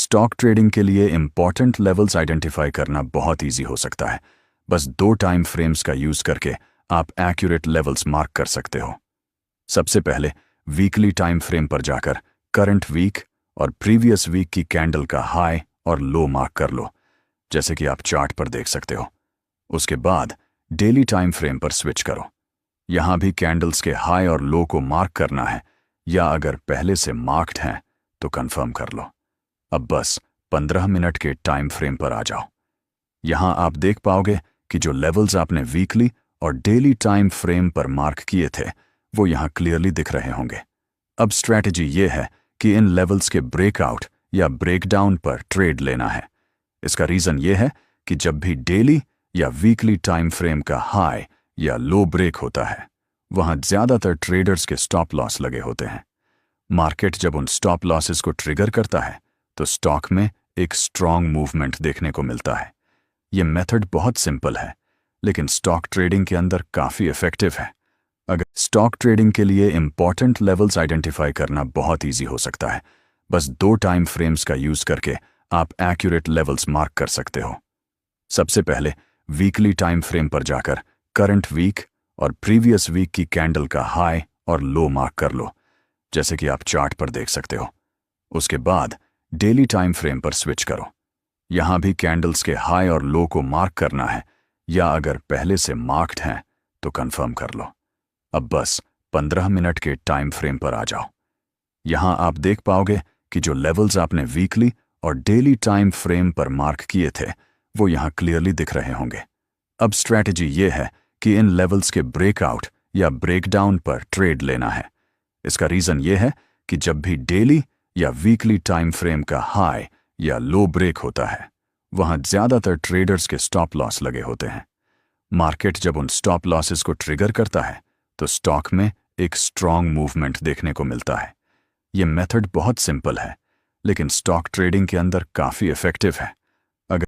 Stock trading के लिए important levels identify करना बहुत ईजी हो सकता है। बस 2 टाइम फ्रेम्स का यूज करके आप एक्यूरेट लेवल्स मार्क कर सकते हो। सबसे पहले वीकली टाइम फ्रेम पर जाकर करंट वीक और प्रीवियस वीक की कैंडल का हाई और लो मार्क कर लो, जैसे कि आप चार्ट पर देख सकते हो। उसके बाद डेली टाइम फ्रेम पर स्विच करो। यहां भी कैंडल्स के हाई और लो को मार्क करना है, या अगर पहले से मार्क्ड हैं तो कंफर्म कर लो। अब बस 15 मिनट के टाइम फ्रेम पर आ जाओ। यहां आप देख पाओगे कि जो लेवल्स आपने वीकली और डेली टाइम फ्रेम पर मार्क किए थे वो यहां क्लियरली दिख रहे होंगे। अब स्ट्रैटेजी ये है कि इन लेवल्स के ब्रेकआउट या ब्रेकडाउन पर ट्रेड लेना है। इसका रीजन ये है कि जब भी डेली या वीकली टाइम फ्रेम का हाई या लो ब्रेक होता है, वहां ज्यादातर ट्रेडर्स के स्टॉप लॉस लगे होते हैं। मार्केट जब उन स्टॉप लॉसेस को ट्रिगर करता है तो स्टॉक में एक स्ट्रॉन्ग मूवमेंट देखने को मिलता है। यह मेथड बहुत सिंपल है, लेकिन स्टॉक ट्रेडिंग के अंदर काफी इफेक्टिव है। अगर स्टॉक ट्रेडिंग के लिए इंपॉर्टेंट लेवल्स आइडेंटिफाई करना बहुत ईजी हो सकता है। बस 2 टाइम फ्रेम्स का यूज करके आप एक्यूरेट लेवल्स मार्क कर सकते हो। सबसे पहले वीकली टाइम फ्रेम पर जाकर करंट वीक और प्रीवियस वीक की कैंडल का हाई और लो मार्क कर लो, जैसे कि आप चार्ट पर देख सकते हो। उसके बाद डेली टाइम फ्रेम पर स्विच करो। यहां भी कैंडल्स के हाई और लो को मार्क करना है, या अगर पहले से मार्क्ड हैं तो कंफर्म कर लो। अब बस 15 मिनट के टाइम फ्रेम पर आ जाओ। यहां आप देख पाओगे कि जो लेवल्स आपने वीकली और डेली टाइम फ्रेम पर मार्क किए थे वो यहां क्लियरली दिख रहे होंगे। अब स्ट्रैटेजी ये है कि इन लेवल्स के ब्रेकआउट या ब्रेकडाउन पर ट्रेड लेना है। इसका रीजन ये है कि जब भी डेली या वीकली टाइम फ्रेम का हाई या लो ब्रेक होता है, वहां ज्यादातर ट्रेडर्स के स्टॉप लॉस लगे होते हैं। मार्केट जब उन स्टॉप लॉसेस को ट्रिगर करता है तो स्टॉक में एक स्ट्रॉन्ग मूवमेंट देखने को मिलता है। यह मेथड बहुत सिंपल है, लेकिन स्टॉक ट्रेडिंग के अंदर काफी इफेक्टिव है।